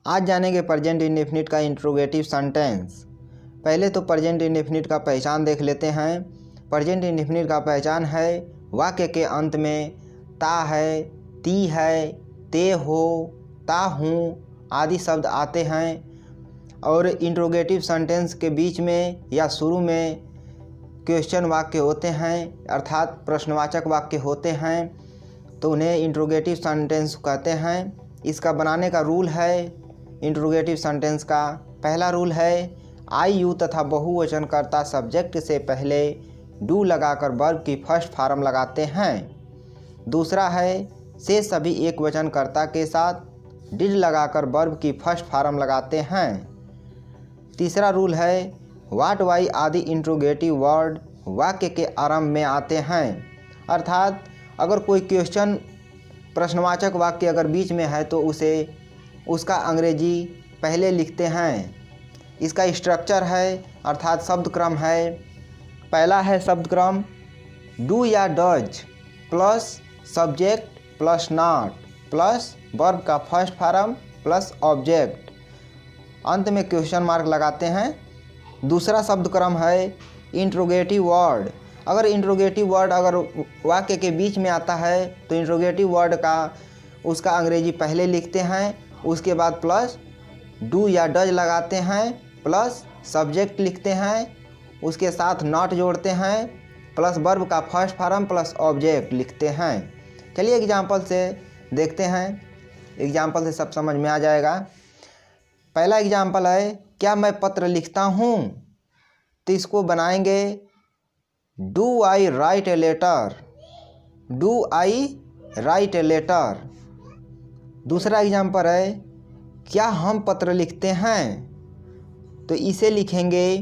आज जानेंगे present indefinite का इंट्रोगेटिव सेंटेंस। पहले तो प्रेजेंट इंडेफिनिट का पहचान देख लेते हैं। प्रेजेंट इंडेफिनिट का पहचान है वाक्य के अंत में ता है, ती है, ते हो, ता हूँ आदि शब्द आते हैं और इंट्रोगेटिव सेंटेंस के बीच में या शुरू में क्वेश्चन वाक्य होते हैं अर्थात प्रश्नवाचक वाक्य होते हैं, तो उन्हें इंट्रोगेटिव सेंटेंस कहते हैं। इसका बनाने का रूल है इंट्रोगेटिव सेंटेंस का। पहला रूल है आई यू तथा बहुवचनकर्ता सब्जेक्ट से पहले डू लगाकर वर्ब की फर्स्ट फॉर्म लगाते हैं। दूसरा है से सभी एक वचनकर्ता के साथ डिड लगाकर वर्ब की फर्स्ट फॉर्म लगाते हैं। तीसरा रूल है वाट वाई आदि इंट्रोगेटिव वर्ड वाक्य के आरंभ में आते हैं, अर्थात अगर कोई क्वेश्चन प्रश्नवाचक वाक्य अगर बीच में है तो उसे उसका अंग्रेजी पहले लिखते हैं। इसका स्ट्रक्चर है अर्थात शब्द क्रम है। पहला है शब्द क्रम डू या does plus subject plus not plus verb का फर्स्ट फॉर्म प्लस ऑब्जेक्ट, अंत में क्वेश्चन मार्क लगाते हैं। दूसरा शब्द क्रम है इंट्रोगेटिव वर्ड। अगर इंट्रोगेटिव वर्ड अगर वाक्य के बीच में आता है तो इंट्रोगेटिव वर्ड का उसका अंग्रेजी पहले लिखते हैं, उसके बाद प्लस डू या डज लगाते हैं, प्लस सब्जेक्ट लिखते हैं, उसके साथ नॉट जोड़ते हैं, प्लस वर्ब का फर्स्ट फॉर्म प्लस ऑब्जेक्ट लिखते हैं। चलिए एग्जाम्पल से देखते हैं, एग्जाम्पल से सब समझ में आ जाएगा। पहला एग्जाम्पल है क्या मैं पत्र लिखता हूँ, तो इसको बनाएंगे do I write a letter, do I write a letter. दूसरा एग्जाम्पल है क्या हम पत्र लिखते हैं, तो इसे लिखेंगे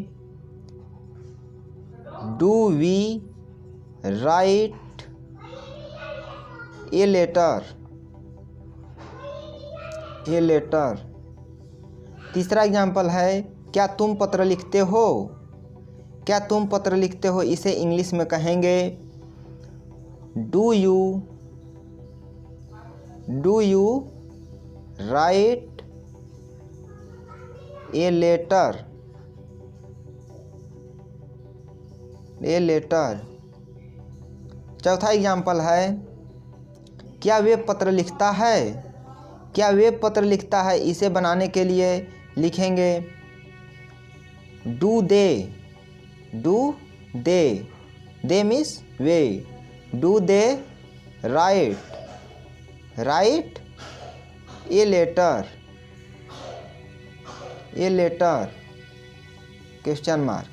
do we write a letter, a letter. तीसरा एग्जाम्पल है क्या तुम पत्र लिखते हो, क्या तुम पत्र लिखते हो, इसे इंग्लिश में कहेंगे do you write a letter, a letter. चौथा एग्जाम्पल है क्या वे पत्र लिखता है, क्या वे पत्र लिखता है, इसे बनाने के लिए लिखेंगे do they, do they, they means वे, do they write a letter, a letter question mark.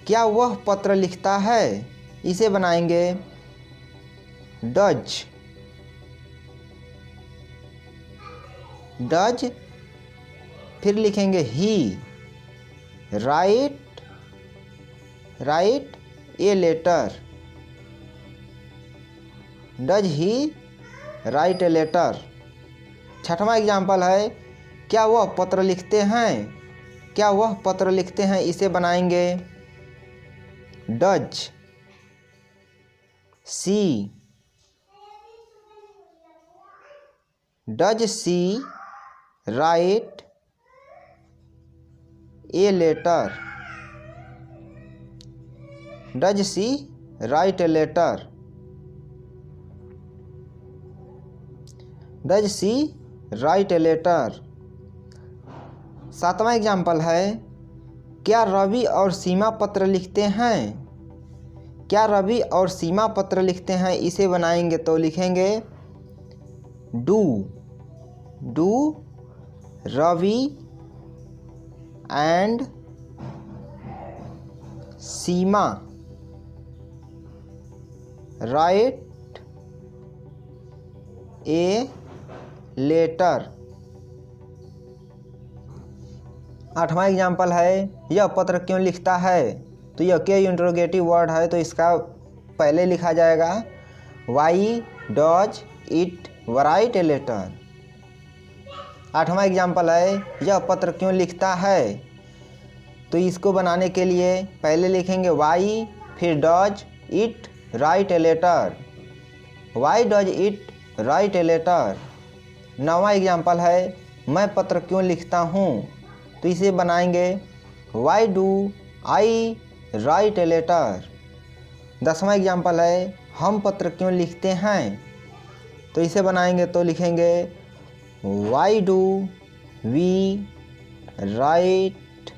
क्या वह पत्र लिखता है, इसे बनाएंगे डज, डज, फिर लिखेंगे he write a letter, does he write a letter. छठवां एग्जाम्पल है क्या वह पत्र लिखते हैं, क्या वह पत्र लिखते हैं, इसे बनाएंगे does she, does she write a letter, does she write a letter, does she write a letter. सातवां एग्जाम्पल है क्या रवि और सीमा पत्र लिखते हैं, क्या रवि और सीमा पत्र लिखते हैं, इसे बनाएंगे तो लिखेंगे do Ravi and Seema write a letter. आठवां एग्जाम्पल है यह पत्र क्यों लिखता है, तो यह के इंट्रोगेटिव वर्ड है तो इसका पहले लिखा जाएगा why does it write a letter. आठवां एग्जाम्पल है यह पत्र क्यों लिखता है, तो इसको बनाने के लिए पहले लिखेंगे वाई फिर does it write a letter, why does it write a letter. नौवां एग्जाम्पल है मैं पत्र क्यों लिखता हूँ, तो इसे बनाएंगे why do I write a letter. 10वां एग्जाम्पल है हम पत्र क्यों लिखते हैं, तो इसे बनाएंगे तो लिखेंगे why do we write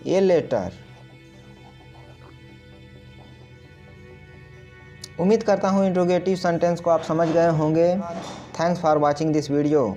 a letter. उम्मीद करता हूँ इंट्रोगेटिव सेंटेंस को आप समझ गए होंगे। Thanks for watching this video.